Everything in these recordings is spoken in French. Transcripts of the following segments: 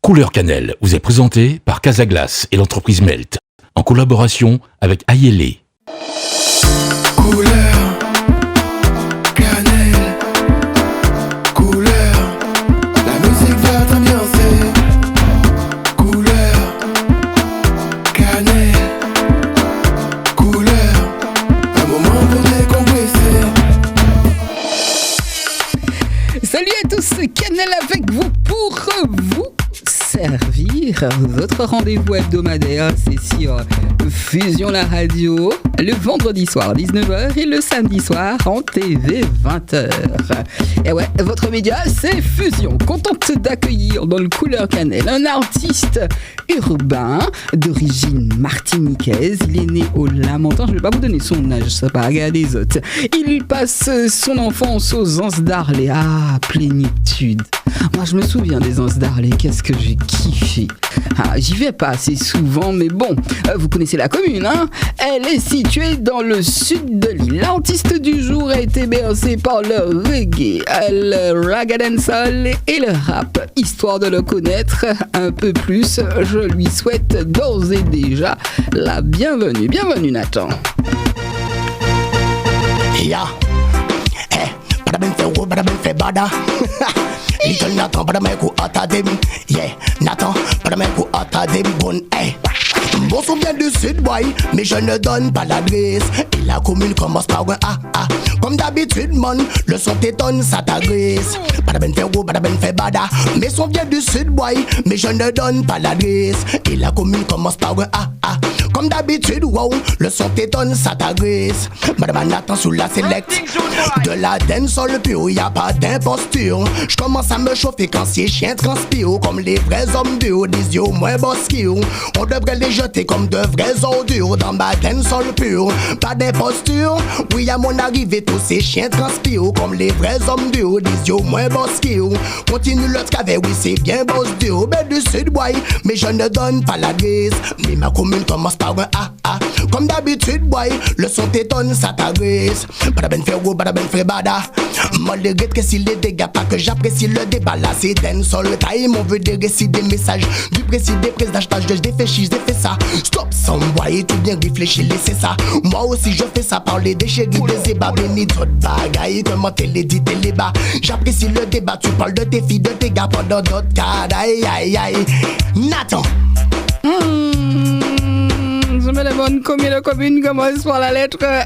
Couleur Cannelle vous est présenté par Casaglace et l'entreprise Melt, en collaboration avec Ayele. Couleur Cannelle, couleur, la musique va t'ambiancer. Couleur Cannelle, couleur, un moment pour décompresser. Salut à tous, Cannelle avec vous pour vous servir. Votre rendez-vous hebdomadaire, c'est sur Fusion la radio, le vendredi soir 19h et le samedi soir en TV 20h. Et ouais, votre média, c'est Fusion. Contente d'accueillir dans le Couleur Cannelle un artiste urbain d'origine martiniquaise. Il est né au Lamentin. Je ne vais pas vous donner son âge, ça va regarder les autres. Il passe son enfance aux Anses d'Arlé. Ah, plénitude. Moi, je me souviens des Anses d'Arlé. Qu'est-ce que j'ai kiffé. Ah, j'y vais pas assez souvent, mais bon, vous connaissez la commune, hein? Elle est située dans le sud de l'île. L'artiste du jour a été bercé par le reggae, le ragga dancehall et le rap. Histoire de le connaître un peu plus, je lui souhaite d'ores et déjà la bienvenue. Bienvenue, Nathan. Ya, pada ben fait pada ben fait bada. Little Nathan, pada men ku atadem. Yeah, Nathan, pada men ku atadem bon. Bon souviens du sud, boy, mais je ne donne pas l'adresse. Et la commune commence par un A. Comme d'habitude, man, le son t'étonne, ça t'agresse. Pada ben fait bada. Mais son vient du sud, boy, mais je ne donne pas l'adresse. Et la commune commence par un A. Comme d'habitude, wow, le son t'étonne, ça t'agresse. Madame Nathan sous la select. De la dancehall pure, y a pas d'imposture. J'commence à me chauffer quand ces chiens transpirent. Comme les vrais hommes durs, des yeux moins bosqués. On devrait les jeter comme de vraies ordures. Dans ma dancehall pure, pas d'imposture. Oui, à mon arrivée, tous ces chiens transpirent. Comme les vrais hommes durs, des yeux moins bosqués. Continue le travail, oui, c'est bien boss dur. Ben du sud, boy, mais je ne donne pas l'adresse. Mais ma commune commence par un A. Comme d'habitude, boy, le son t'étonne, ça t'agresse. Pada ben fait bada. Moi, le regrette que si les dégâts, pas que j'apprécie le débat. Là, c'est dancehall time, on veut des récits, des messages. Du précis, des prises d'achetage, j'ai fait chi, j'ai fait ça. Stop, son boy, tout bien réfléchi, laissez ça. Moi aussi, je fais ça, parler des chéris, des ébats, bénis d'autres bagailles. Comment les dit, les bas. J'apprécie le débat, tu parles de tes filles, de tes gars, pendant d'autres cas. Aïe. Nathan. Je me demande combien de communes commencent par la lettre A.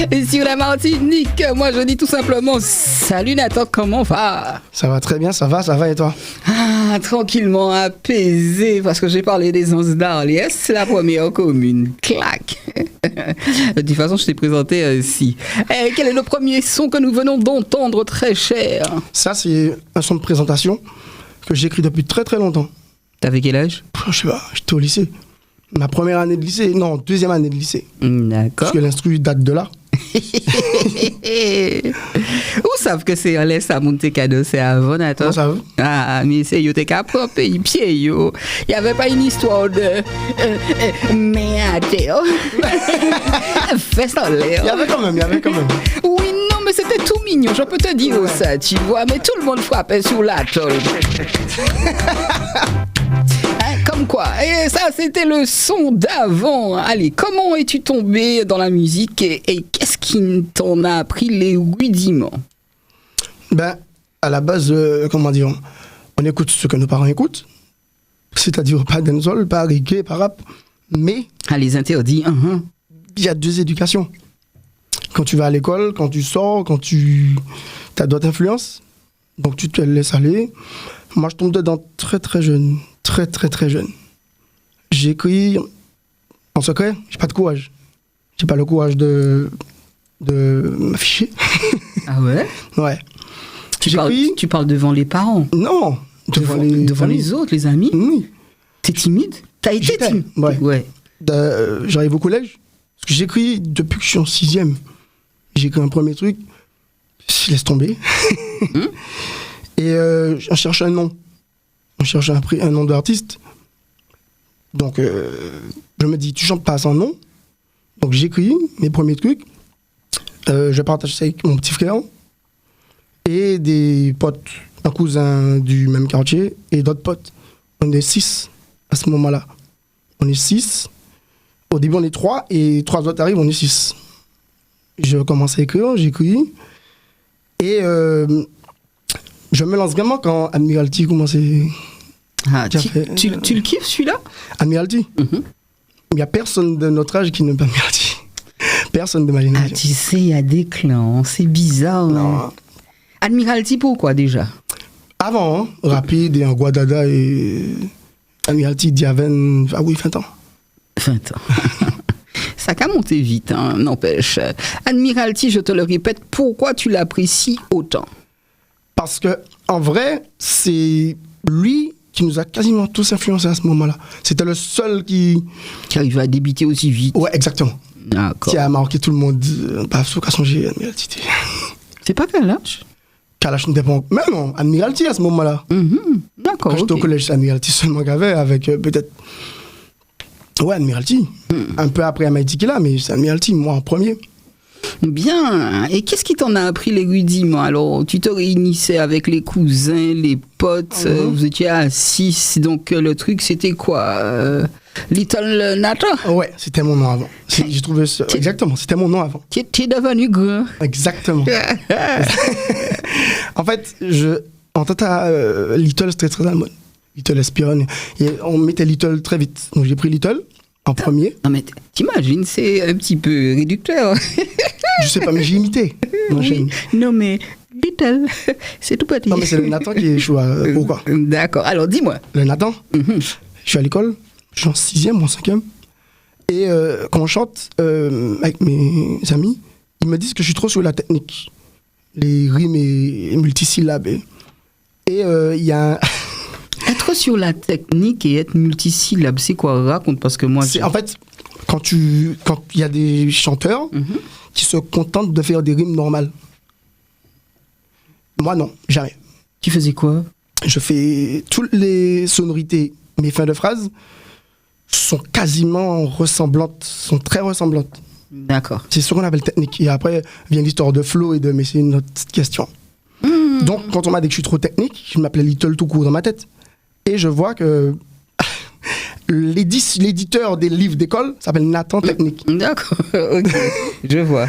Et sur la Martinique, moi je dis tout simplement salut Nathan, comment va? Ça va très bien, ça va et toi? Ah, tranquillement apaisé, parce que j'ai parlé des Anses d'Arlé, c'est la première commune. Clac. De toute façon, je t'ai présenté ainsi. Quel est le premier son que nous venons d'entendre, très cher? Ça, c'est un son de présentation que j'écris depuis très très longtemps. T'avais quel âge? Je sais pas, j'étais au lycée. Ma première année de lycée, non, deuxième année de lycée. D'accord. Parce que l'instru date de là. Où savent que c'est laisse à monter cadeau, c'est avant Nathan? Comment ça va? Ah, mais c'est yo t'es capable pays pied yo. Il y avait pas une histoire de merde. Fais ça l'air. Il y avait quand même. Oui, non, mais c'était tout mignon, je peux te dire ça, tu vois, mais tout le monde frappait sur la tôle. Comme quoi, et ça c'était le son d'avant. Allez, comment es-tu tombé dans la musique et qu'est-ce qui t'en a appris les rudiments? Ben, à la base, comment dire, on écoute ce que nos parents écoutent, c'est-à-dire pas dancehall, pas reggae, pas rap, mais... Ah, les interdits, il y a deux éducations. Quand tu vas à l'école, quand tu sors, quand tu as d'autres influences, donc tu te laisses aller. Moi, je tombe dedans très très jeune. Très jeune. J'écris en secret, j'ai pas de courage. J'ai pas le courage de m'afficher. Ah ouais? Ouais. Tu parles devant les parents? Non. Devant les autres, les amis? Oui. T'es timide? T'as été timide? Ouais. J'arrive au collège, parce que j'écris depuis que je suis en 6e. J'écris un premier truc, je laisse tomber. Et on cherche un nom. On cherche un nom d'artiste. Donc, je me dis, tu chantes pas sans nom. Donc, j'écris mes premiers trucs. Je partage ça avec mon petit frère. Et des potes, un cousin du même quartier et d'autres potes. On est 6 à ce moment-là. On est 6. Au début, on est 3 et 3 autres arrivent, on est 6. Je commence à écrire, j'écris. Et je me lance vraiment quand Admiralty commençait. Ah, tu le kiffes celui-là? Admiralty. Il n'y a personne de notre âge qui n'aime pas Admiralty. Personne de ma Ah, génération. tu sais, il y a des clans, c'est bizarre. Non. Hein. Admiralty, pourquoi déjà? Avant, hein, Rapide et Guadada et Admiralty, Diaven, ah oui, 20 ans. 20 ans. Ça a monté vite, hein, n'empêche. Admiralty, je te le répète, pourquoi tu l'apprécies autant? Parce que, en vrai, c'est lui qui nous a quasiment tous influencés à ce moment-là. C'était le seul qui arrive à débiter aussi vite. Ouais, exactement. D'accord. Qui a marqué tout le monde. Pas sous qu'à songer Admiralty. C'est pas quel âge? Kalash n'était pas. Mais non, Admiralty à ce moment-là. D'accord. Quand j'étais au collège, c'est Admiralty seulement qu'il y avait, avec peut-être. Ouais, Admiralty. Un peu après Amaiti qui est là, mais c'est Admiralty, moi en premier. Bien. Et qu'est-ce qui t'en a appris l'érudition? Alors, tu te réunissais avec les cousins, les potes, vous étiez à 6, donc le truc c'était quoi? Little Nathan? Ouais, c'était mon nom avant. J'ai trouvé ça. Exactement, c'était mon nom avant. Tu es devenu grand. Exactement. En fait, en tata, Little c'était très à la mode. Little Espiron. Et on mettait Little très vite. Donc j'ai pris Little en premier. Non mais t'imagines, c'est un petit peu réducteur. Je sais pas, mais j'ai imité. Oui. Non mais Little, c'est tout petit. Non mais c'est le Nathan qui est chaud. Pourquoi? D'accord, alors dis-moi. Le Nathan, je suis à l'école, je suis en 6e ou en 5e. Et quand on chante avec mes amis, ils me disent que je suis trop sur la technique. Les rimes et multisyllabes. Et il y a un... Être sur la technique et être multisyllabe, c'est quoi? Raconte, parce que moi... En fait, quand il y a des chanteurs qui se contentent de faire des rimes normales. Moi, non, jamais. Tu faisais quoi? Je fais toutes les sonorités, mes fins de phrases sont quasiment ressemblantes, sont très ressemblantes. D'accord. C'est ce qu'on appelle technique. Et après, vient l'histoire de flow mais c'est une autre question. Donc, quand on m'a dit que je suis trop technique, je m'appelais Little tout court dans ma tête. Et je vois que l'éditeur des livres d'école s'appelle Nathan Technique. D'accord, ok, je vois.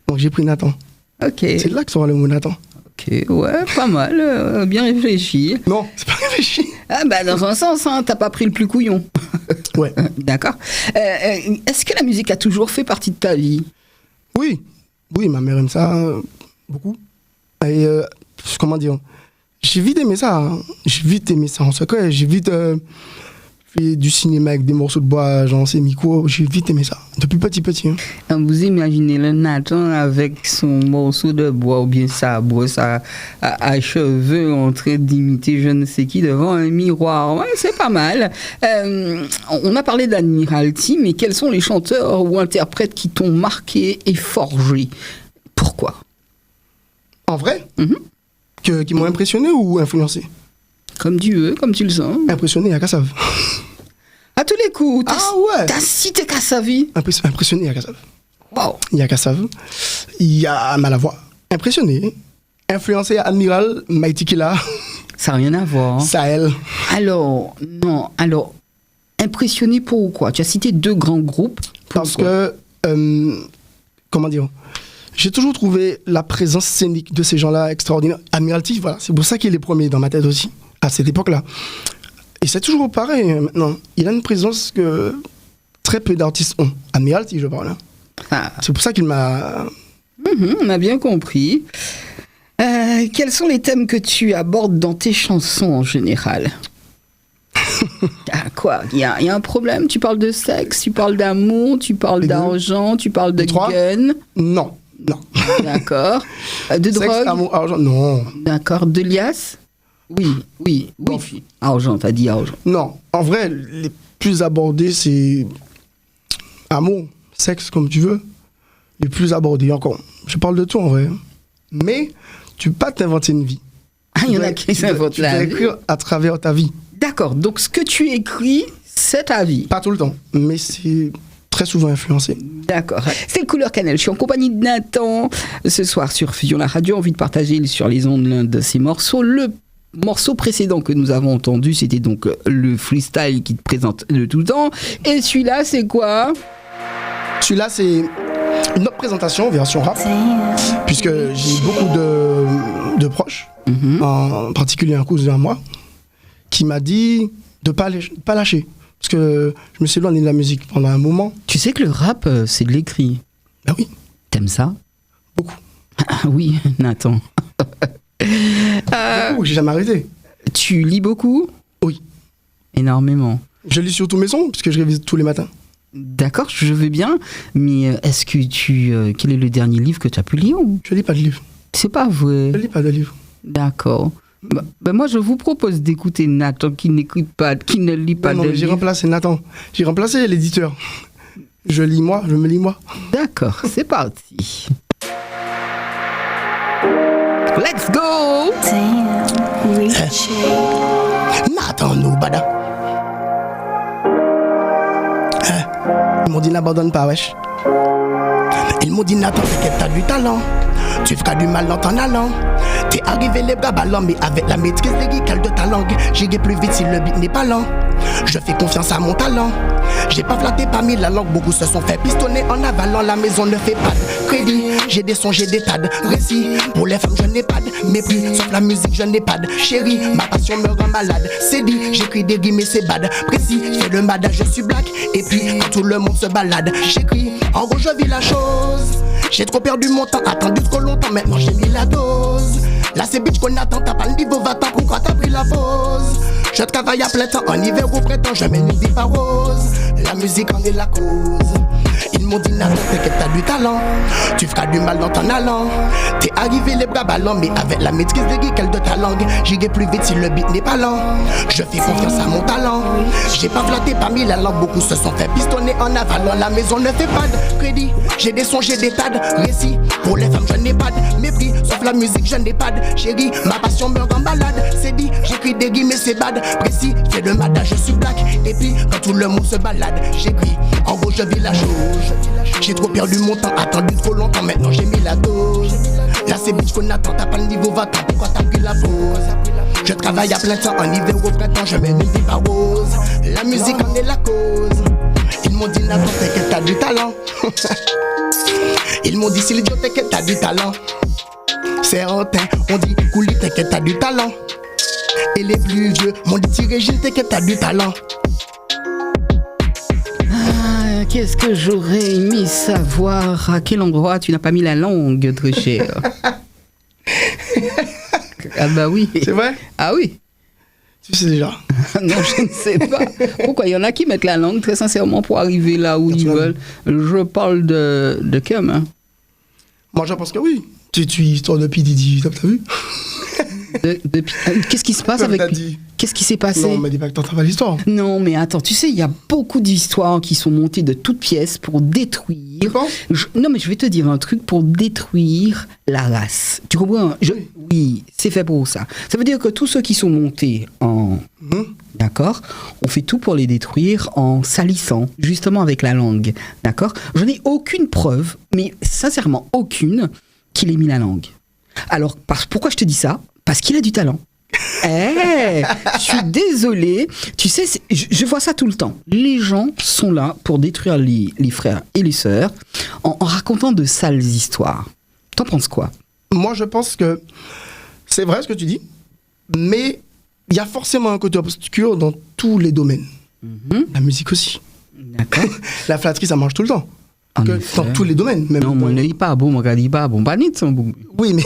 Donc j'ai pris Nathan. Ok. C'est là que sort le mot Nathan. Ok, ouais, pas mal, bien réfléchi. Non, c'est pas réfléchi. Ah bah dans un sens, hein, t'as pas pris le plus couillon. Ouais. D'accord. Est-ce que la musique a toujours fait partie de ta vie? Oui, ma mère aime ça beaucoup. Et comment dire, j'ai vite aimé ça. En secret. J'ai vite fait du cinéma avec des morceaux de bois, genre c'est Miko. J'ai vite aimé ça. Depuis petit. Hein. Vous imaginez le Nathan avec son morceau de bois ou bien sa brosse à cheveux en train d'imiter je ne sais qui devant un miroir. Ouais, c'est pas mal. On a parlé d'Admiralty, mais quels sont les chanteurs ou interprètes qui t'ont marqué et forgé? Pourquoi? En vrai qui m'ont impressionné ou influencé? Comme tu veux, comme tu le sens. Impressionné, il y a Kassav. À tous les coups, ouais. T'as cité Kassavi. Impressionné, il y a Kassav. Wow. Il y a Kassav. Il y a Malavoie. Impressionné. Influencé Admiral, Mighty Killa. Ça n'a rien à voir. Sahel. Alors, impressionné pourquoi? Tu as cité 2 grands groupes. Parce que, comment dire, j'ai toujours trouvé la présence scénique de ces gens-là extraordinaire. Admiralty, voilà, c'est pour ça qu'il est premier dans ma tête aussi, à cette époque-là. Et c'est toujours pareil maintenant. Il a une présence que très peu d'artistes ont. Admiralty, je parle. Ah. C'est pour ça qu'il m'a... On a bien compris. Quels sont les thèmes que tu abordes dans tes chansons en général? Quoi? Il y a un problème? Tu parles de sexe, tu parles d'amour, tu parles d'argent, tu parles de gun? Non. D'accord. De sexe, drogue? amour, argent, non. D'accord. De liasse? Oui. Argent, t'as dit argent. Non. En vrai, les plus abordés, c'est amour, sexe, comme tu veux. Les plus abordés encore. Je parle de tout en vrai. Mais tu peux pas t'inventer une vie. Ah, il y en a qui s'inventent la vie. Tu peux écrire à travers ta vie. D'accord. Donc, ce que tu écris, c'est ta vie. Pas tout le temps, mais c'est très souvent influencé. D'accord. C'est le Couleur Cannelle. Je suis en compagnie de Nathan. Ce soir sur Fusion la radio, envie de partager sur les ondes l'un de ses morceaux, le morceau précédent que nous avons entendu, c'était donc le freestyle qui te présente le tout le temps. Et celui-là, c'est quoi? Celui-là, c'est une autre présentation, version rap, puisque j'ai beaucoup de proches, en particulier un cousin à moi, qui m'a dit de pas lâcher. Parce que je me suis éloigné de la musique pendant un moment. Tu sais que le rap, c'est de l'écrit. Ben oui, T'aimes ça? beaucoup. Ah oui, Nathan. Beaucoup, j'ai jamais arrêté. Tu lis beaucoup? Oui. Énormément. Je lis surtout mes sons, puisque je révise tous les matins. D'accord, je veux bien, mais est-ce que quel est le dernier livre que tu as pu lire? Je lis pas de livres. C'est pas vrai. Je lis pas de livres. D'accord. Moi, je vous propose d'écouter Nathan qui n'écoute pas, qui ne lit pas Non, de mais j'ai livres. remplacé Nathan. J'ai remplacé l'éditeur. Je me lis moi. D'accord, c'est parti. Let's go! Nathan nous bada. Ils m'ont dit n'abandonne pas, wesh. Ils m'ont dit Nathan, c'est que t'as du talent. Tu feras du mal dans ton allant. T'es arrivé les bras ballants, mais avec la maîtrise légale de ta langue, j'irai plus vite si le beat n'est pas lent. Je fais confiance à mon talent. J'ai pas flatté parmi la langue, beaucoup se sont fait pistonner en avalant. La maison ne fait pas de crédit. J'ai des sons, j'ai des tas de récits. Pour les femmes, je n'ai pas de mépris. Sauf la musique, je n'ai pas de chérie. Ma passion me rend malade. C'est dit, j'écris des rimes et c'est bad. Précis, je fais le mada, je suis black. Et puis, quand tout le monde se balade, j'écris. En gros, je vis la chose. J'ai trop perdu mon temps, attendu trop longtemps. Maintenant, j'ai mis la dose. Là, c'est bitch qu'on attend, t'as pas le niveau, va-t'en, pourquoi t'as pris la pause? Je travaille à plein temps, en hiver au printemps, je mène une vie pas rose. La musique en est la cause. Ils m'ont dit Nathan, t'inquiète, t'as du talent. Tu feras du mal dans ton allant. T'es arrivé les bras ballants, mais avec la maîtrise légale de ta langue, j'irai plus vite si le beat n'est pas lent. Je fais confiance à mon talent. J'ai pas flatté parmi la langue, beaucoup se sont fait pistonner en avalant. La maison ne fait pas de crédit. J'ai des sons, j'ai des tas de récits. Pour les femmes, je n'ai pas de mépris. Sauf la musique, je n'ai pas de chérie. Ma passion me rend malade. C'est dit, j'écris des rimes et c'est bad. Précis, j'ai le mada, je suis black. Et puis, quand tout le monde se balade, j'écris. En gros, je vis la chose. J'ai trop perdu mon temps, attendu trop longtemps, maintenant j'ai mis la dose. Là c'est bitch qu'on attend, t'as pas le niveau, va-t'en, pourquoi t'as pris la pause? Je travaille à plein temps, en hiver au printemps, je mène une vie pas rose. La musique en est la cause. Ils m'ont dit Nathan, t'inquiète, t'as du talent. Ils m'ont dit Sylvio, t'inquiète, t'as du talent. Certains ont dit Kouli, t'inquiète, t'as du talent. Et les plus vieux m'ont dit Tirégine, t'inquiète, t'as du talent. Qu'est-ce que j'aurais aimé savoir à quel endroit tu n'as pas mis la langue, très cher. Ah bah oui. C'est vrai? Ah oui. Tu sais déjà. Non, je ne sais pas. Pourquoi? Il y en a qui mettent la langue, très sincèrement, pour arriver là où ils veulent. Je parle de Cum. Hein. Moi, je pense que oui. Tu histoire de P. Diddy, t'as vu? Qu'est-ce qui se passe Comme avec... t'as dit. Qu'est-ce qui s'est passé? Non, mais dis pas que t'entends pas l'histoire. Non, mais attends, tu sais, il y a beaucoup d'histoires qui sont montées de toutes pièces pour détruire... Tu penses? Non, mais je vais te dire un truc pour détruire la race. Tu comprends? Oui, c'est fait pour ça. Ça veut dire que tous ceux qui sont montés en... D'accord? On fait tout pour les détruire en salissant, justement avec la langue. D'accord? Je n'ai aucune preuve, mais sincèrement aucune, qu'il ait mis la langue. Alors, pourquoi je te dis ça? Parce qu'il a du talent. Je suis désolée. Tu sais, je vois ça tout le temps. Les gens sont là pour détruire les frères et les sœurs en racontant de sales histoires. T'en penses quoi? Moi, je pense que c'est vrai ce que tu dis, mais il y a forcément un côté obscur dans tous les domaines. La musique aussi. D'accord. La flatterie, ça marche tout le temps. En Que effet. dans tous les domaines. Même Non, mon œil pas bon, mon gars dit pas bon, pas net, son bon. Oui, mais...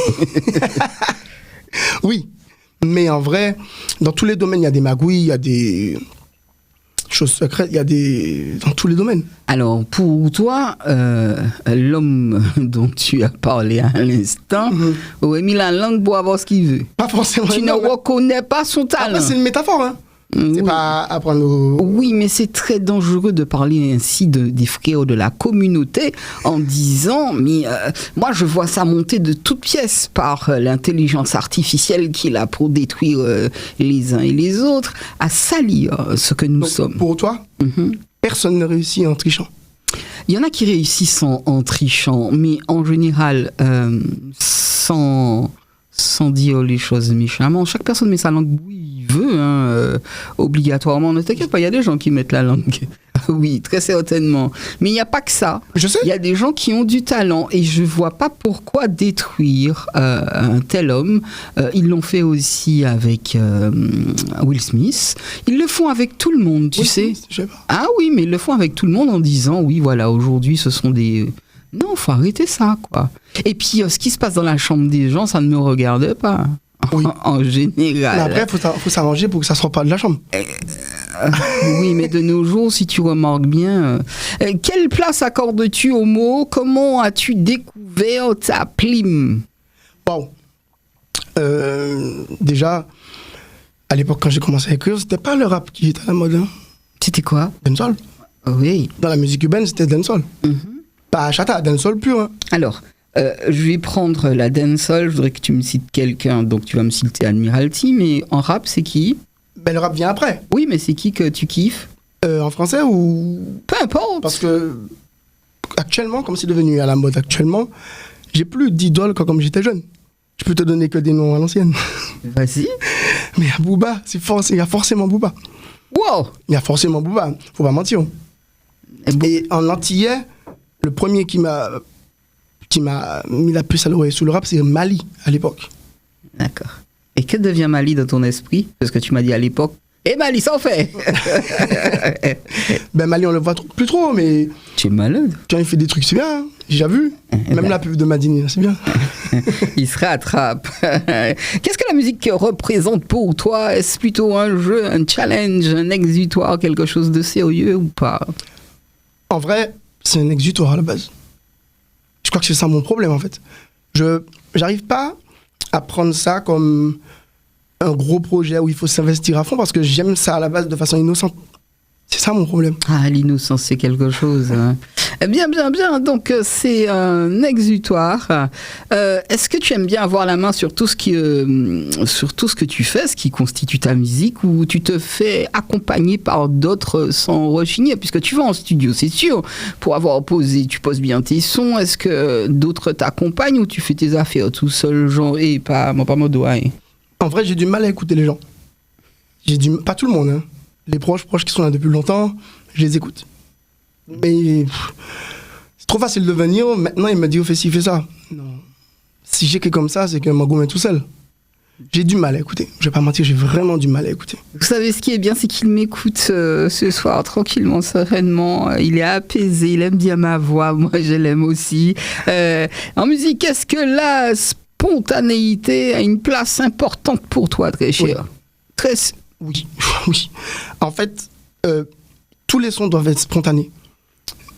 oui, mais en vrai, dans tous les domaines, il y a des magouilles, il y a des choses secrètes, il y a des... dans tous les domaines. Alors, pour toi, l'homme dont tu as parlé à l'instant, aurait mis la langue pour avoir ce qu'il veut. Pas forcément... Tu ne non, mais- reconnais pas son talent. Après, c'est une métaphore, hein. C'est Oui. pas apprendre au... Oui, mais c'est très dangereux de parler ainsi des frères de la communauté en disant, mais moi je vois ça monter de toutes pièces par l'intelligence artificielle qui est là pour détruire les uns et les autres, à salir ce que nous Donc, sommes. pour toi, personne ne réussit en trichant. Il y en a qui réussissent en trichant, mais en général, sans sans dire les choses méchamment. Chaque personne met sa langue où il veut, hein, obligatoirement. Ne t'inquiète pas, il y a des gens qui mettent la langue. Oui, très certainement. Mais il n'y a pas que ça. Je sais. Il y a des gens qui ont du talent et je vois pas pourquoi détruire un tel homme. Ils l'ont fait aussi avec Will Smith. Ils le font avec tout le monde, tu sais. Je sais pas. Ah oui, mais ils le font avec tout le monde en disant, oui, voilà, aujourd'hui, ce sont des... Non, faut arrêter ça, quoi. Et puis, ce qui se passe dans la chambre des gens, ça ne me regarde pas. Oui. En général. Mais après, faut s'arranger pour que ça sorte pas de la chambre. Oui, mais de nos jours, si tu remarques bien, quelle place accordes-tu au mot? Comment as-tu découvert ta plume? Wow. Déjà, à l'époque, quand j'ai commencé à écrire, c'était pas le rap qui était à la mode. Hein. C'était quoi? Dancehall. Oui. Dans la musique urbaine, c'était dancehall. Pas chata, dancehall pur. Hein. Alors, je vais prendre la dancehall. Je voudrais que tu me cites quelqu'un. Donc, tu vas me citer Admiralty, mais en rap, c'est qui? Ben, le rap vient après. Oui, mais c'est qui que tu kiffes? En français ou... Peu importe. Parce que, actuellement, comme c'est devenu à la mode actuellement, j'ai plus d'idoles comme j'étais jeune. Je peux te donner que des noms à l'ancienne. Vas-y. Mais il y a Booba, il y a forcément Booba. Wow. Il y a forcément Booba, faut pas mentir. Et en antillais, le premier qui m'a mis la puce à l'oreille sous le rap, c'est Mali, à l'époque. D'accord. Et que devient Mali dans ton esprit? Parce que tu m'as dit à l'époque, et Mali s'en fait. Ben Mali, on le voit plus trop, mais Tu es malade. quand il fait des trucs, c'est bien, hein. J'ai déjà vu. Même la pub de Madini, c'est bien. Il se rattrape. Qu'est-ce que la musique représente pour toi? Est-ce plutôt un jeu, un challenge, un exutoire, quelque chose de sérieux ou pas? En vrai, c'est un exutoire à la base. Je crois que c'est ça mon problème, en fait. J'arrive pas à prendre ça comme un gros projet où il faut s'investir à fond parce que j'aime ça à la base de façon innocente. C'est ça mon problème. Ah, l'innocence, c'est quelque chose. Hein. Bien. Donc, c'est un exutoire. Est-ce que tu aimes bien avoir la main sur tout ce que tu fais, ce qui constitue ta musique, ou tu te fais accompagner par d'autres sans rechigner? Puisque tu vas en studio, c'est sûr, pour avoir posé, tu poses bien tes sons. Est-ce que d'autres t'accompagnent ou tu fais tes affaires tout seul, genre, et pas mon doigt? En vrai, j'ai du mal à écouter les gens. Pas tout le monde, hein. Les proches qui sont là depuis longtemps, je les écoute. Mais c'est trop facile de venir, maintenant il me dit, fais ci, fais ça. Non. Si j'ai que comme ça, c'est que ma gomme est tout seul. J'ai du mal à écouter. Je vais pas mentir, j'ai vraiment du mal à écouter. Vous savez, ce qui est bien, c'est qu'il m'écoute ce soir tranquillement, sereinement. Il est apaisé, il aime bien ma voix. Moi, je l'aime aussi. En musique, est-ce que la spontanéité a une place importante pour toi, très cher? Oui. Oui. En fait, tous les sons doivent être spontanés.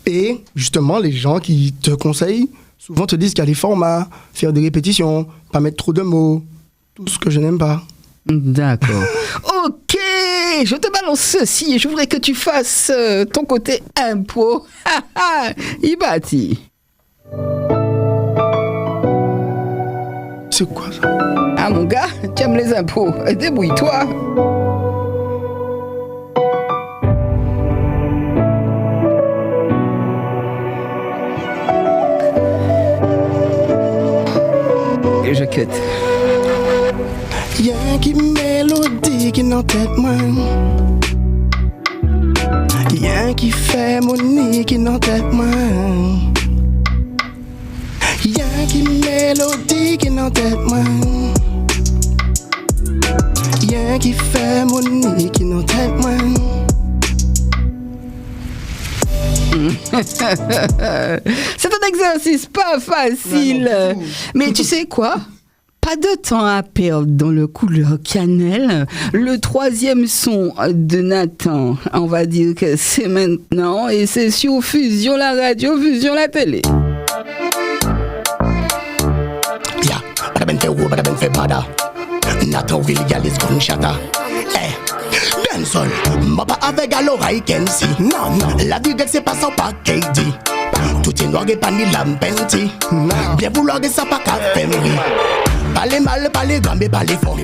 Et justement, les gens qui te conseillent souvent te disent qu'il y a des formats, faire des répétitions, pas mettre trop de mots, tout ce que je n'aime pas. D'accord. Ok, je te balance ceci et je voudrais que tu fasses ton côté impro. Ibati. C'est quoi ça? Ah mon gars, tu aimes les impôts. Débrouille-toi. Et je cut. Y'a qui mélodie qui n'en tête moi. Y'a qui fait mon nid qui n'en tête moi. Y'a qui mélodie qui n'en tête moi. Y'a qui fait mon nid qui n'en tête moi. C'est un exercice pas facile. Non. Mais tu sais quoi? Pas de temps à perdre dans le couleur cannelle. Le troisième son de Nathan, on va dire que c'est maintenant. Et c'est sur Fusion la radio, Fusion la télé. Yeah, bada ben fait ou bada ben fait bada. Nathan Willialis Gunshata. Eh, dancehall, m'a avec à l'oreille Kensi. Non, la vie c'est pas sans pas KD. Tout est noir et pas ni lampenti. Bien vouloir que ça pas qu'à faire. Balé mal, balé grand, mais balé fort.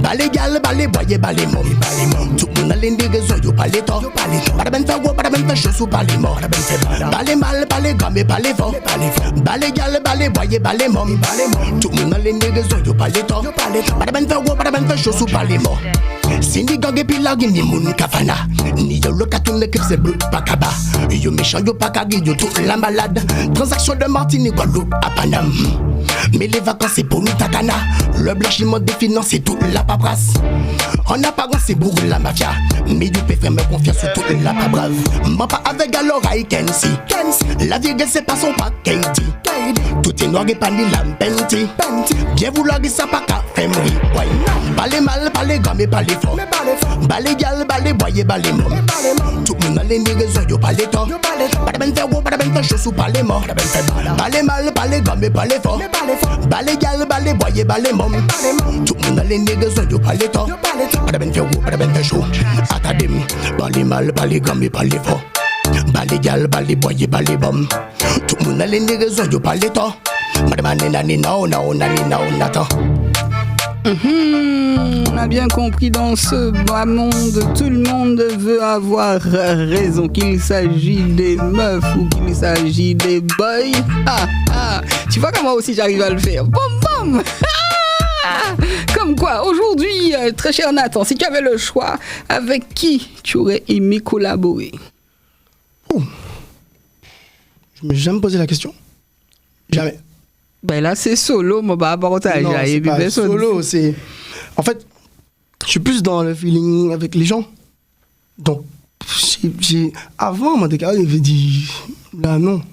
Balé gal, balé boyer, balé mom. Tout le monde a les négociations, yo pas les temps. Pas de ben fait gros, pas de ben fait chaud, sous pas les morts. Pas les mal, pas les gars, mais pas les forts. Pas les gars, pas les boys, pas les mômes. Tout le monde dans les négociations, yo pas les temps. Pas de ben fait gros, pas de ben fait chaud, sous pas les morts. Si ni gang et puis la guine, ni moun kafana. Ni yo le cartoon équipe, c'est bleu, pas kaba. Yo méchant, yo pas kagi, yo tout la malade. Transaction de Martinique, Guadeloupe, à Paname. Mais les vacances, c'est pour nous, Takana. Le blanchiment des finances, c'est toute la paperasse. En apparence, c'est pour la mafia. Mais du peut faire me confiance sur toute la pabrave. M'en pas avec alors Kensi. La vérité, c'est pas son pas Katie. Tout est noir et pas ni lampenti. Bien vouloir que ça pas qu'à faire ouais. Pas les mal, pas les gars, mais pas les forts. Pas les gals, pas les boys, pas les mômes. Tout le monde a les négociations, yo pas les temps. Pas de ben faire gros, pas de ben faire chaud, sous pas les morts. Pas les mal, pas les gars, mais pas les forts. Pas les gals, pas les boys, pas les mômes. Tout le monde a les négociations, yo pas les temps. Pas de ben faire gros, pas de ben faire chaud. Académie, pas les mal, pas les gars, mais pas les forts. Pas les gals, pas les boys, pas les mômes. Tout le monde a les négociations, yo pas les temps. Madame, nani, non, attends. On a bien compris dans ce bas monde, tout le monde veut avoir raison, qu'il s'agit des meufs ou qu'il s'agit des boys. Tu vois comment aussi j'arrive à le faire. Bom. Comme quoi, aujourd'hui, très cher Nathan, si tu avais le choix, avec qui tu aurais aimé collaborer? Je me suis jamais posé la question. Jamais. Ben là, c'est solo, mon avantage. Non, c'est pas solo, c'est... En fait, je suis plus dans le feeling avec les gens. Donc, avant, mon décalage, il avait dit... Là, non.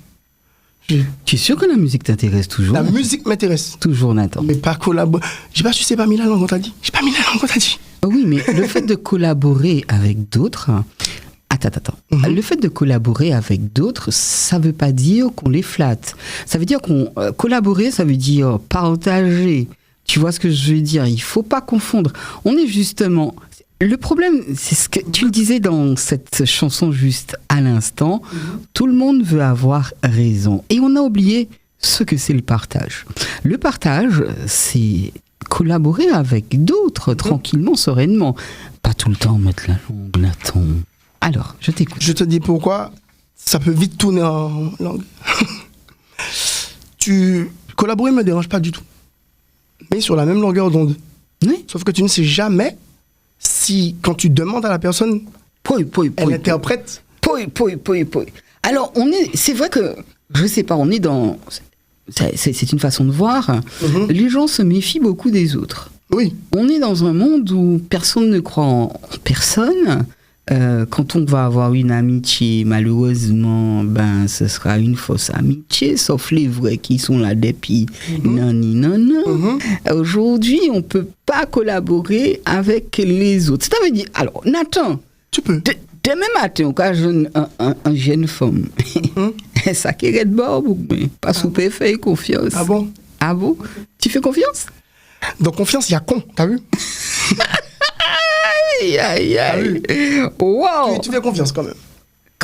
Tu es sûr que la musique t'intéresse toujours? La musique m'intéresse. Toujours, Nathan. Mais pas collaborer. J'ai pas su, c'est pas mis la langue, on t'a dit. J'ai pas mis la langue, on t'a dit. Oui, mais le fait de collaborer avec d'autres... Attends. Le fait de collaborer avec d'autres, ça veut pas dire qu'on les flatte. Ça veut dire qu'on... collaborer, ça veut dire partager. Tu vois ce que je veux dire? Il faut pas confondre. On est justement... Le problème, c'est ce que tu le disais dans cette chanson juste à l'instant. Tout le monde veut avoir raison. Et on a oublié ce que c'est le partage. Le partage, c'est collaborer avec d'autres, tranquillement, sereinement. Pas tout le temps mettre la langue, Nathan. Alors, je t'écoute. Je te dis pourquoi ça peut vite tourner en langue. Collaborer ne me dérange pas du tout. Mais sur la même longueur d'onde. Oui. Sauf que tu ne sais jamais si, quand tu demandes à la personne, elle interprète. Alors, c'est vrai que, je sais pas, on est dans... C'est une façon de voir. Les gens se méfient beaucoup des autres. Oui. On est dans un monde où personne ne croit en personne. Quand on va avoir une amitié, malheureusement, ce sera une fausse amitié, sauf les vrais qui sont là depuis non. Aujourd'hui, on peut pas collaborer avec les autres. Ça veut dire, alors, Nathan, tu peux. Demain matin, au cas un jeune femme, ça qui est de bord, mais pas souper, fait confiance. Ah bon? Tu fais confiance? Dans confiance, il y a con, t'as vu? Aïe. Wow. Tu fais confiance quand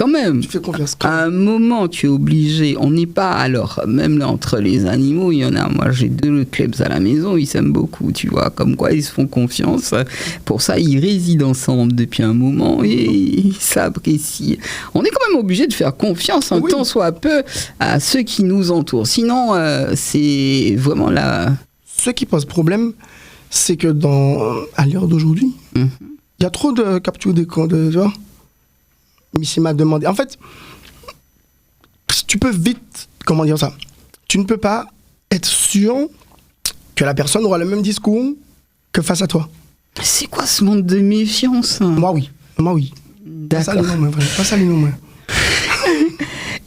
même. Tu fais confiance quand même. À un moment, tu es obligé. On n'est pas, alors, même là, entre les animaux, il y en a. Moi, j'ai 2 clubs à la maison, ils s'aiment beaucoup, tu vois. Comme quoi, ils se font confiance. Pour ça, ils résident ensemble depuis un moment et ils s'apprécient. On est quand même obligé de faire confiance un tant soit peu à ceux qui nous entourent. Sinon, c'est vraiment là. Ce qui pose problème, c'est que à l'heure d'aujourd'hui, il y a trop de captures d'écran, tu vois. Missy m'a demandé. En fait, tu peux vite, comment dire ça, tu ne peux pas être sûr que la personne aura le même discours que face à toi. C'est quoi ce monde de méfiance? Moi oui. D'accord. Pas ça les noms,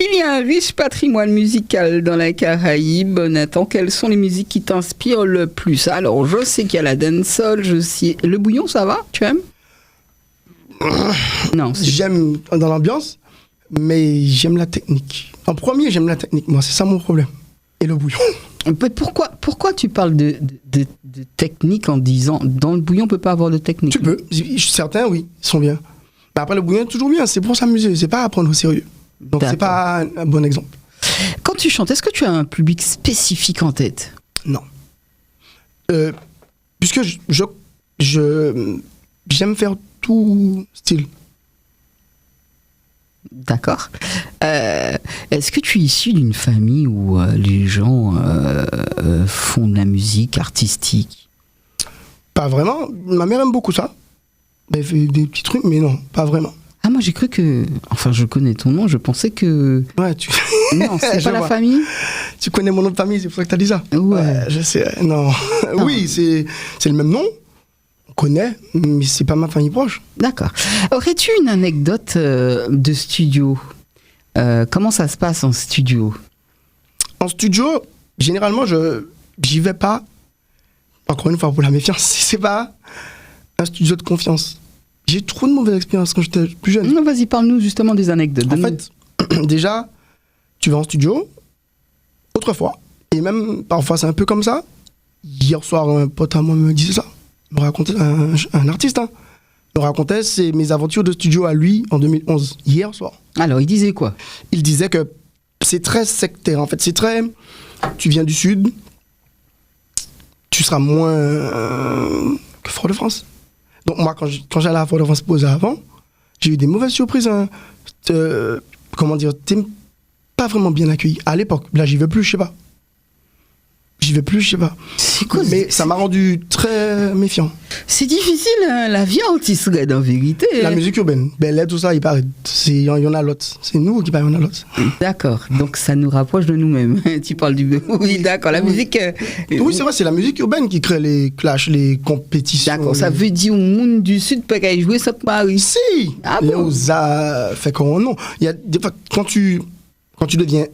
Il y a un riche patrimoine musical dans la Caraïbe. Nathan, quelles sont les musiques qui t'inspirent le plus? Alors, je sais qu'il y a la dancehall, je sais... Le bouillon, ça va? Tu aimes? Non. J'aime dans l'ambiance, mais j'aime la technique. En premier, j'aime la technique, moi, c'est ça mon problème. Et le bouillon. Pourquoi tu parles de technique en disant dans le bouillon on peut pas avoir de technique? Tu peux, certains oui, ils sont bien. Mais après le bouillon est toujours bien, c'est pour s'amuser, c'est pas à prendre au sérieux. Donc c'est pas un bon exemple. Quand tu chantes, est-ce que tu as un public spécifique en tête? Non. Puisque j'aime faire tout style. D'accord. Est-ce que tu es issu d'une famille où les gens font de la musique artistique? Pas vraiment. Ma mère aime beaucoup ça. Elle fait des petits trucs, mais non, pas vraiment. Ah, moi j'ai cru que... Enfin, je connais ton nom, je pensais que... Ouais, tu... Non, c'est Je pas la vois. famille? Tu connais mon nom de famille, c'est pour ça que t'as dit ça. Ouais. Je sais, non. Oui, c'est le même nom. On connaît, mais c'est pas ma famille proche. D'accord. Aurais-tu une anecdote de studio? Comment ça se passe en studio? En studio, généralement, j'y vais pas. Encore une fois, pour la méfiance, c'est pas un studio de confiance. J'ai trop de mauvaises expériences quand j'étais plus jeune. Non, vas-y, parle-nous justement des anecdotes. En Donne-nous. fait, déjà, tu vas en studio, autrefois, et même parfois c'est un peu comme ça. Hier soir, un pote à moi me disait ça. Me racontait, un artiste, hein, me racontait mes aventures de studio à lui en 2011, hier soir. Alors, il disait quoi? Il disait que c'est très sectaire, en fait, c'est très... Tu viens du Sud, tu seras moins que Fort-de-France. Donc moi, quand j'allais à Fort-de-France poser avant, j'ai eu des mauvaises surprises. Hein. Comment dire, t'es pas vraiment bien accueilli. À l'époque, là, j'y vais plus, je sais pas. C'est quoi? Mais ça m'a rendu très méfiant. C'est difficile, hein, la vie artiste, en vérité. La musique urbaine, Bel-Air, tout ça, il paraît. Il y en a l'autre. C'est nous qui parlons, il y en a l'autre. D'accord, donc ça nous rapproche de nous-mêmes. Tu parles du... Oui, d'accord, la musique... Oui, c'est vrai, c'est la musique urbaine qui crée les clashs, les compétitions. D'accord, ça veut dire au monde du Sud peut qu'à jouer Sainte-Marie. Si. Ah Là bon? où ça fait comment non. Il y a des fois, quand tu deviens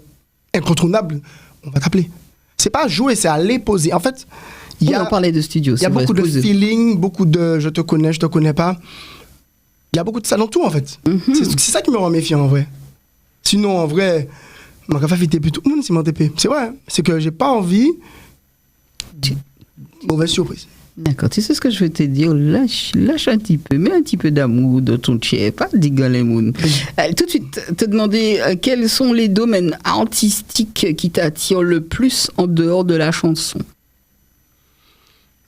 incontournable, on va t'appeler. C'est pas jouer, c'est aller poser. En fait, il y On a parlait de studio. il y a beaucoup de feeling, beaucoup de je te connais pas. Il y a beaucoup de ça dans tout, en fait. C'est ça qui me rend méfiant, en vrai. Sinon, en vrai, ma café fait TP, tout le monde c'est mon TP. C'est vrai, hein. C'est que j'ai pas envie. Mauvaise surprise. D'accord, tu sais ce que je veux te dire? Lâche un petit peu, mets un petit peu d'amour dans ton chair, pas dégueuler les mounes. Tout de suite, te demander quels sont les domaines artistiques qui t'attirent le plus en dehors de la chanson.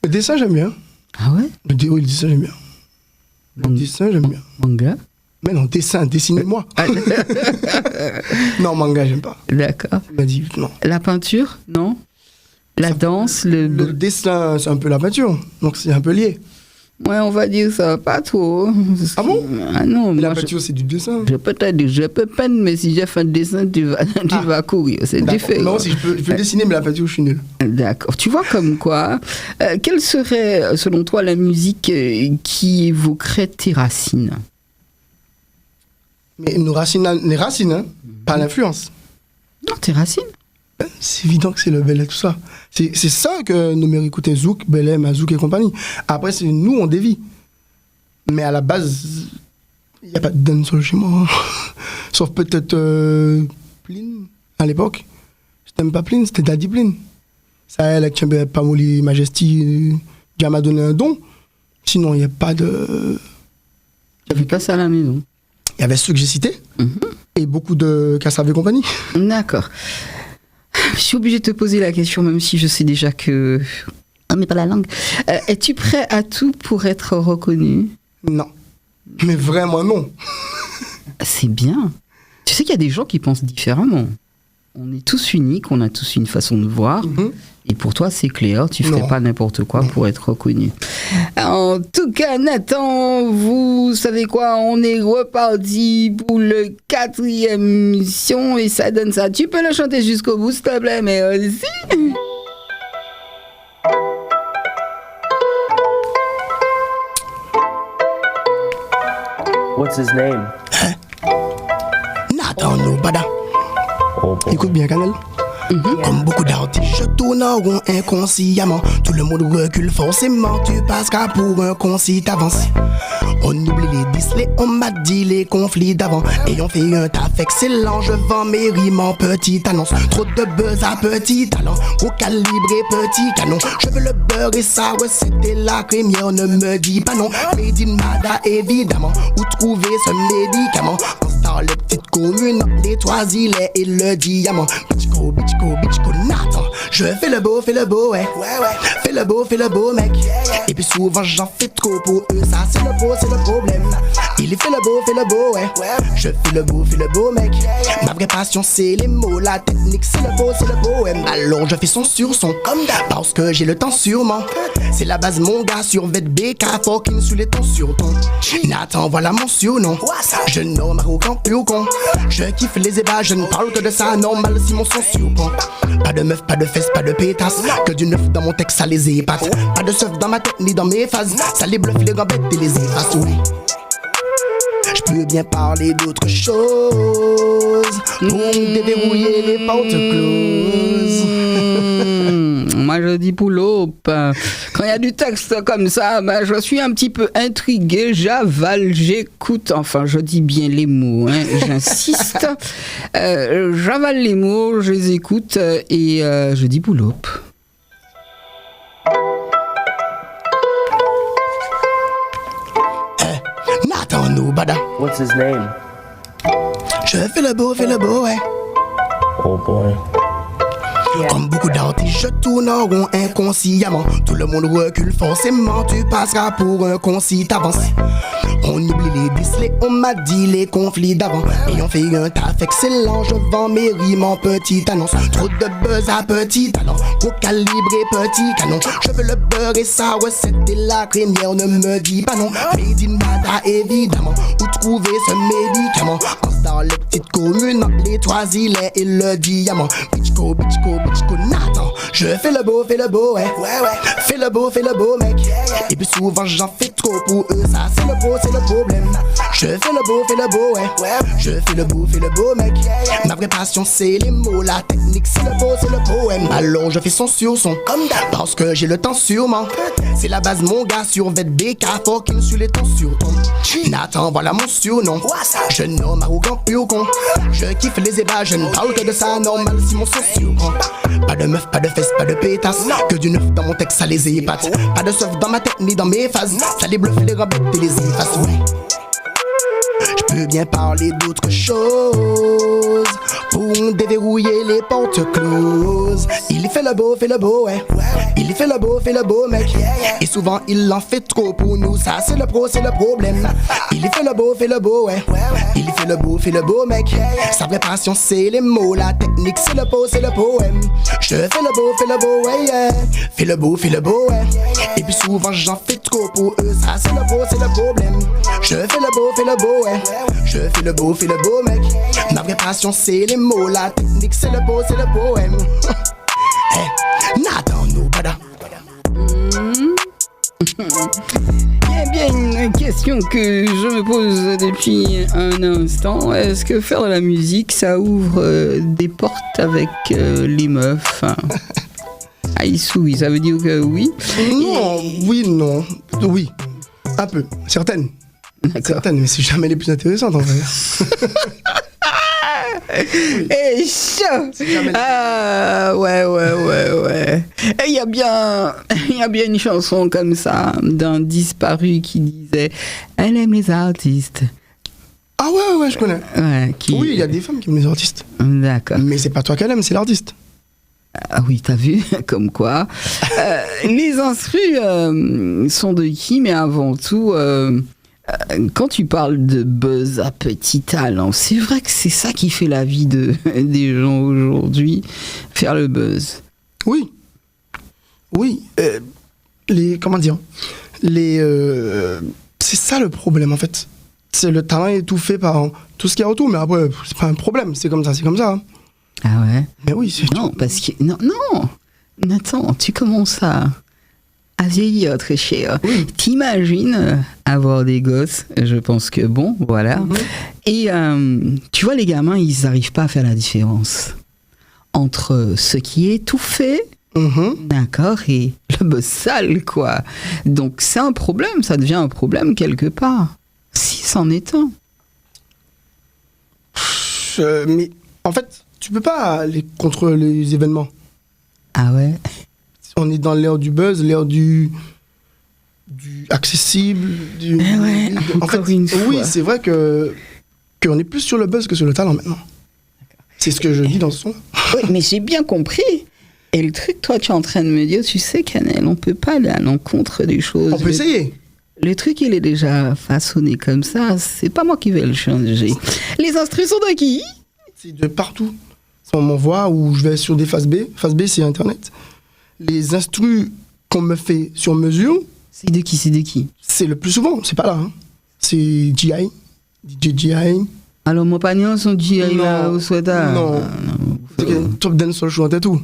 Le dessin, j'aime bien. Ah ouais? Oui, le dessin, j'aime bien. Le dessin, j'aime bien. Manga? Mais non, dessin, dessinez-moi. Non, manga, j'aime pas. D'accord. Il m'a dit non. La peinture? Non? La danse? Le dessin, c'est un peu la peinture, donc c'est un peu lié. Ouais, on va dire ça, pas trop. Ah bon? Ah non, Mais la moi, peinture, c'est du dessin. je peux te dire, je peux peindre, mais si j'ai fait un dessin, tu vas courir. C'est D'accord. différent. Non, si je peux dessiner, mais la peinture, je suis nul. D'accord. Tu vois comme quoi, quelle serait, selon toi, la musique qui évoquerait tes racines? Mais nos racines, les racines, hein, pas l'influence. Non, tes racines. C'est évident que c'est le Bel-Air, tout ça. C'est ça que nos mères écoutaient, Zouk, Bel-Air, Mazouk et compagnie. Après, c'est nous, on dévie. Mais à la base, il n'y a pas de dancehall chez moi. Sauf peut-être Pline, à l'époque. C'était même pas Pline, c'était Daddy Pline. Ça, elle a Pamouli Majesty, Dieu m'a donné un don. Sinon, il n'y a pas de... Tu fais pas ça à la maison. Il y avait ceux que j'ai cités, et beaucoup de Kassav et compagnie. D'accord. Je suis obligée de te poser la question, même si je sais déjà que... On n'est pas la langue. Es-tu prêt à tout pour être reconnu? Non. Mais vraiment non. C'est bien. Tu sais qu'il y a des gens qui pensent différemment. On est tous uniques, on a tous une façon de voir. Et pour toi, c'est clair, tu ferais Non. pas n'importe quoi pour être reconnu. En tout cas, Nathan, vous savez quoi? On est reparti pour le 4e émission et ça donne ça. Tu peux le chanter jusqu'au bout, s'il te plaît, merci. What's his name? Nathan Nobada. Oh boy. Écoute bien, Canel. Comme beaucoup d'artistes, je tourne en rond inconsciemment. Tout le monde recule forcément. Tu passes qu'à pour un concis t'avances. On oublie les disques, on m'a dit les conflits d'avant. Et on fait un taf excellent. Je vends mes rimes en petite annonce. Trop de buzz à petit talent. Gros calibre et petit canon. Je veux le beurre et ça, ouais, c'était la crémière. Ne me dis pas non. Made in Mada, évidemment. Où trouver ce médicament? En dans les petites communes, les Trois-Îlets et le Diamant. Bitchko, Nathan. Je fais le beau, ouais. Fais le beau, mec. Et puis souvent j'en fais trop pour eux, ça c'est le problème. Il fait le beau, ouais. Je fais le beau, mec. Ma vraie passion c'est les mots, la technique c'est le poème. Alors je fais son sur son, comme d'hab, parce que j'ai le temps sûrement. C'est la base mon gars, sur BK, fucking sous les tons sur ton. Nathan, voilà mon surnom. Je nomme arrogant, plus con. Je kiffe les ébats, je ne parle que de ça, normal si mon son surprend. Pas de meuf, pas de fesses, pas de pétasse. Que du neuf dans mon texte, ça les épate. Pas de surf dans ma tête ni dans mes phases. Ça les bluffe, les gambettes et les efface, oui. Je peux bien parler d'autre chose pour déverrouiller les portes closes. Moi je dis pull-up. Quand il y a du texte comme ça, ben, je suis un petit peu intrigué, j'avale, j'écoute, enfin je dis bien les mots, hein, j'insiste. J'avale les mots, je les écoute et je dis pull-up. Nathan Nobada. What's his name? Je fais le beau, ouais. Oh boy. Comme beaucoup d'artistes, je tourne en rond inconsciemment. Tout le monde recule forcément, tu passeras pour un concis, t'avances. On oublie les dislets, on m'a dit les conflits d'avant. Et on fait un taf excellent, je vends mes rimes en petite annonce. Trop de buzz à petit talent, gros calibre et petit canon. Je veux le beurre et sa recette et la crémière, ne me dis pas non. Made in Mada évidemment, où trouver ce médicament? Dans les petites communes, les Trois-Îlets et le Diamant. Bitchko, Nathan. Je fais le beau, ouais. Fais le beau, mec. Et puis souvent j'en fais trop pour eux, ça c'est le problème. Je fais le beau, ouais. Je fais le beau, mec. Ma vraie passion c'est les mots, la technique c'est le poème. Alors je fais son sur son, comme d'hab, parce que j'ai le temps sûrement. C'est la base mon gars, sur BK, fucking sur les tons sur ton. Nathan, voilà mon surnom. Je nomme arrogant, plus con. Je kiffe les ébats, je ne parle que de ça, normal si mon son surprend. Pas de meuf, pas de fesses, pas de pétasse. Que du neuf dans mon texte, ça les épate. Pas de surf dans ma tête ni dans mes phases. Ça les bluffe, les rabettes et les efface, oui. Je peux bien parler d'autre chose pour déverrouiller les portes closes. Il fait le beau, ouais. Il fait le beau, mec. Et souvent il en fait trop pour nous, ça c'est le problème. Il fait le beau, ouais. Il fait le beau, mec. Sa vraie passion c'est les mots, la technique c'est le poème. Je fais le beau, ouais, yeah. Fais le beau, ouais. Et puis souvent j'en fais trop pour eux, ça c'est le problème. Je fais le beau, ouais. Je fais le beau, mec. Ma vraie passion c'est les mots, la technique c'est le poème. Hey, Nathan Nobada. Il y a bien une question que je me pose depuis un instant. Est-ce que faire de la musique, ça ouvre des portes avec les meufs? Aïssoui, ça veut dire que oui? Non, non. Oui, un peu. Certaines. D'accord. Certaines, mais c'est jamais les plus intéressantes en vrai. Et chaud. Ouais. Et il y a bien une chanson comme ça d'un disparu qui disait elle aime les artistes. Ah ouais, je connais. Ouais, Oui, il y a des femmes qui aiment les artistes. D'accord. Mais c'est pas toi qu'elle aime, c'est l'artiste. Ah oui, t'as vu, comme quoi. Les instrus sont de qui, mais avant tout, quand tu parles de buzz à petit talent, c'est vrai que c'est ça qui fait la vie des gens aujourd'hui, faire le buzz. Oui. C'est ça le problème en fait. C'est le talent étouffé par tout ce qu'il y a autour, mais après, c'est pas un problème, c'est comme ça. Hein. Ah ouais? Mais oui, c'est Non, parce que... Non, Nathan, tu commences à vieillir, très cher. Oui. T'imagines avoir des gosses, je pense que bon, voilà. Mm-hmm. Et tu vois, les gamins, ils n'arrivent pas à faire la différence entre ce qui est étouffé, d'accord, et le buzz sale, quoi. Donc c'est un problème, ça devient un problème quelque part. Si c'en est un. Mais en fait, tu peux pas aller contre les événements. Ah ouais? On est dans l'ère du buzz, l'ère du accessible. Ouais, en fait, encore une fois. Oui, c'est vrai que qu'on est plus sur le buzz que sur le talent maintenant. C'est ce que je dis dans ce son. Oui, mais j'ai bien compris. Et le truc, toi, tu es en train de me dire, tu sais, Canel, on peut pas aller à l'encontre des choses. On peut essayer. Le truc, il est déjà façonné comme ça. C'est pas moi qui vais le changer. Les instruments sont de qui? C'est de partout. On m'envoie ou je vais sur des phases B. Phase B, c'est Internet. Les instrus qu'on me fait sur mesure, C'est de qui? c'est le plus souvent. C'est pas là. Hein. C'est GI. DJ GI. Alors, mon pagnon, son G.I. là, Non. au Souhaita. Non. C'est que Top Dance Soul chante et tout.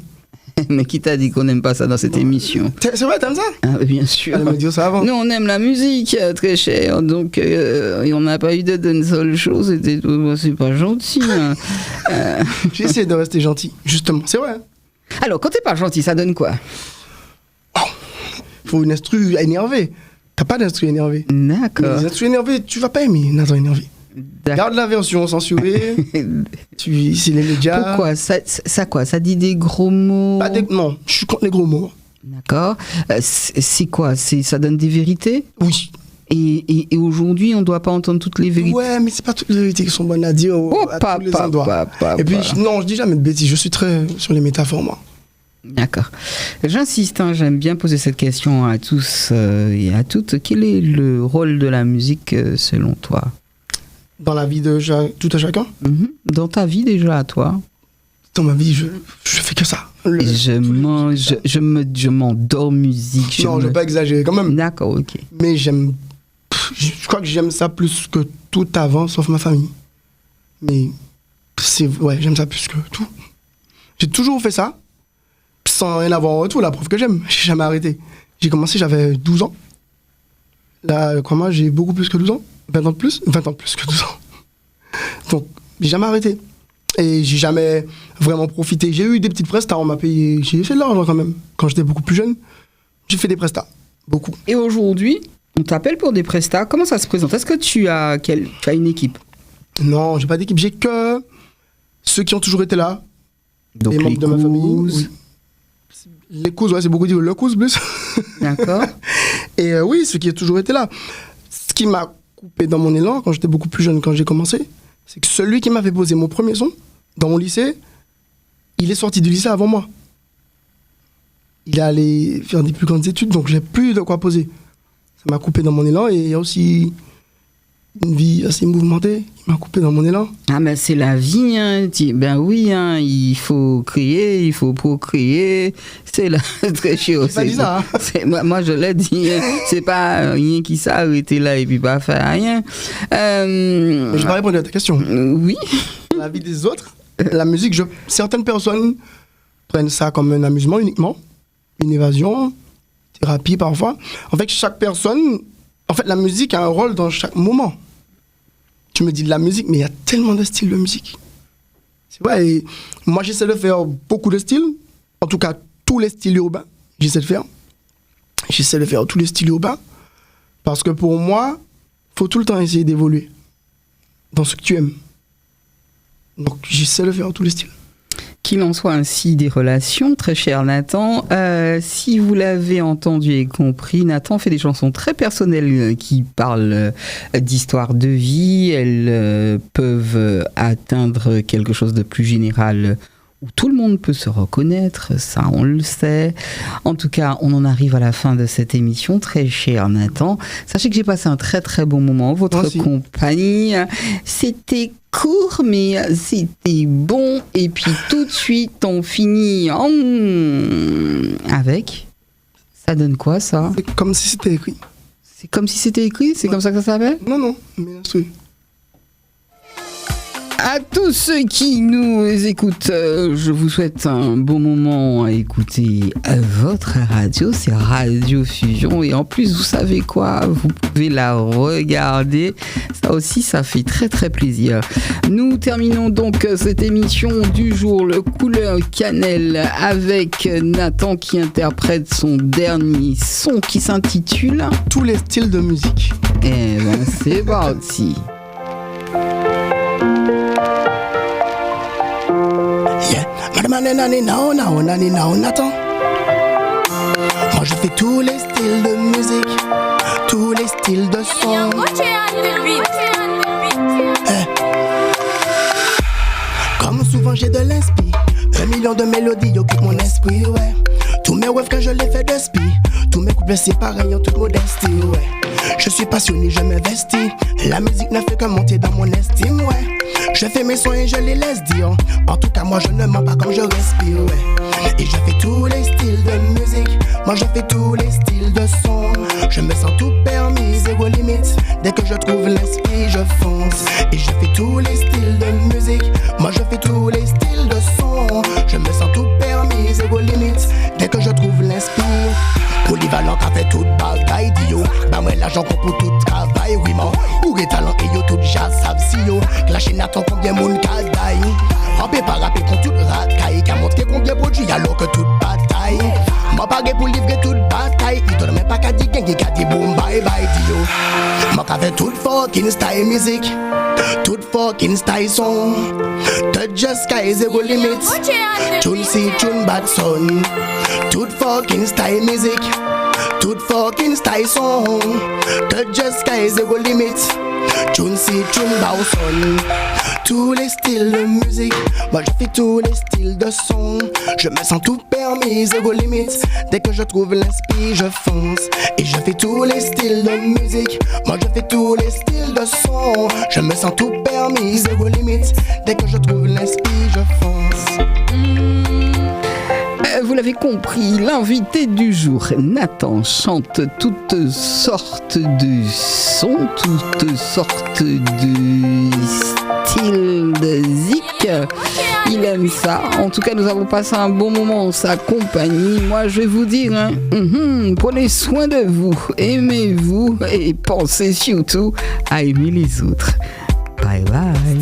Mais qui t'a dit qu'on n'aime pas ça dans cette émission? C'est vrai, t'aimes ça? Ah, bien sûr. Elle m'a dit ça avant. Nous, on aime la musique, très cher. Donc, et on n'a pas eu de dancehall show. C'était c'est pas gentil. Hein. J'ai essayé de rester gentil, justement. C'est vrai. Hein. Alors, quand t'es pas gentil, ça donne quoi? Faut une instru énervée. T'as pas d'instru énervé. D'accord. Les instrus énervés, tu vas pas aimer un instru énervé. Garde la version censurée. C'est les médias. Pourquoi ça quoi? Ça dit des gros mots? Non, je suis contre les gros mots. D'accord. C'est quoi? Ça donne des vérités? Oui. Et aujourd'hui, on doit pas entendre toutes les vérités. Ouais, mais c'est pas toutes les vérités qui sont bonnes à dire à tous les endroits. Et puis, non, je dis jamais de bêtises. Je suis très sur les métaphores, moi. D'accord. J'insiste, hein, j'aime bien poser cette question à tous et à toutes. Quel est le rôle de la musique selon toi? Dans la vie de tout à chacun. Dans ta vie déjà à toi? Dans ma vie, je fais que ça. Je m'endors musique. Non, je vais pas exagérer quand même. D'accord, ok. Mais je crois que j'aime ça plus que tout avant, sauf ma famille. Mais j'aime ça plus que tout. J'ai toujours fait ça, sans rien avoir en retour, la preuve que j'aime. J'ai jamais arrêté. J'ai commencé, j'avais 12 ans. Là, crois-moi, j'ai beaucoup plus que 12 ans. 20 ans de plus que 12 ans. Donc, j'ai jamais arrêté. Et j'ai jamais vraiment profité. J'ai eu des petites prestats, on m'a payé. J'ai fait de l'argent quand même. Quand j'étais beaucoup plus jeune, j'ai fait des prestats. Beaucoup. Et aujourd'hui, on t'appelle pour des prestats. Comment ça se présente? Est-ce que tu as une équipe? Non, j'ai pas d'équipe. J'ai que ceux qui ont toujours été là. Donc les membres de ma famille. cousins. Oui. Les cousins, ouais, c'est beaucoup dire le cousin plus. D'accord. Et oui, ceux qui ont toujours été là. Ce qui m'a coupé dans mon élan quand j'étais beaucoup plus jeune, quand j'ai commencé, c'est que celui qui m'avait posé mon premier son dans mon lycée, il est sorti du lycée avant moi. Il est allé faire des plus grandes études, donc j'ai plus de quoi poser. Ça m'a coupé dans mon élan et il y a aussi une vie assez mouvementée qui m'a coupé dans mon élan. Ah ben c'est la vie, hein. Ben oui, hein. Il faut créer, il faut procréer. C'est là, très chiant. J'ai pas dit ça, hein. Moi je l'ai dit, hein. C'est pas rien qui s'arrête là et puis pas faire rien. Mais j'ai pas répondu à ta question. Oui. La vie des autres, la musique, certaines personnes prennent ça comme un amusement uniquement, une évasion, thérapie parfois. En fait, la musique a un rôle dans chaque moment. Tu me dis de la musique, mais il y a tellement de styles de musique. C'est vrai, et moi j'essaie de faire beaucoup de styles, en tout cas tous les styles urbains, j'essaie de faire. J'essaie de faire tous les styles urbains, parce que pour moi, il faut tout le temps essayer d'évoluer dans ce que tu aimes. Donc j'essaie de faire tous les styles. Qu'il en soit ainsi des relations, très cher Nathan. Si vous l'avez entendu et compris, Nathan fait des chansons très personnelles qui parlent d'histoire de vie. Elles peuvent atteindre quelque chose de plus général où tout le monde peut se reconnaître, ça on le sait. En tout cas, on en arrive à la fin de cette émission, très cher Nathan. Sachez que j'ai passé un très très bon moment en votre compagnie. C'était court, mais c'était bon. Et puis tout de suite, on finit avec... Ça donne quoi, ça? C'est comme si c'était écrit. C'est comme si c'était écrit? C'est comme ça que ça s'appelle? Non, mais oui. À tous ceux qui nous écoutent, je vous souhaite un bon moment à écouter votre radio, c'est Radio Fusion. Et en plus, vous savez quoi? Vous pouvez la regarder. Ça aussi, ça fait très très plaisir. Nous terminons donc cette émission du jour, le Couleur Cannelle, avec Nathan qui interprète son dernier son qui s'intitule Tous les styles de musique. Eh ben, c'est parti. Nathan. Moi je fais tous les styles de musique, tous les styles de son. millions de mélodies occupent mon esprit, ouais. Tous mes rêves quand je les fais de spi. Tous mes couplets c'est pareil en toute modestie, ouais. Je suis passionné, je m'investis. La musique ne fait que monter dans mon estime, ouais. Je fais mes sons et je les laisse dire. En tout cas moi je ne mens pas comme je respire, ouais. Et je fais tous les styles de musique. Moi je fais tous les styles de son. Je me sens tout permis, zéro limite. Dès que je trouve l'esprit je fonce. Et je fais tous les styles de musique. Moi je fais tous les styles de son. Je me sens tout permis, zéro limite. Dès que je trouve l'esprit. Polyvalent qu'a fait toute bagaille d'yo. Bah moi l'argent qu'on pour tout travail, oui man. Ou les talents et yo tout jazz savent si yo. Clashé n'attend combien moun kadaï. Rappé par rappé contre toute racaille. Qu'a montré combien produit alors que toute bataille. M'a paré pour livrer toute bataille. Il donne même pas qu'à dire gang, qu'à dire boom bye bye d'yo. M'a qu'a fait toute fucking style musique. Toute fucking style son. Touch just sky zero limits. Tune si tune bad son. Toute fucking style music. Toute fucking style son. Touch just sky zero limits. Tune si tune bad son. Tous les styles de musique. Moi je fais tous les styles de son. Je me sens tout permis, zéro limite. Dès que je trouve l'esprit je fonce. Et je fais tous les styles de musique. Moi je fais tous les styles de son. Je me sens tout permis, zéro limite. Dès que je trouve l'esprit je fonce. Vous l'avez compris, l'invité du jour, Nathan, chante toutes sortes de sons, toutes sortes de styles de zik. Il aime ça. En tout cas, nous avons passé un bon moment en sa compagnie. Moi, je vais vous dire, prenez soin de vous, aimez-vous et pensez surtout à aimer les autres. Bye bye.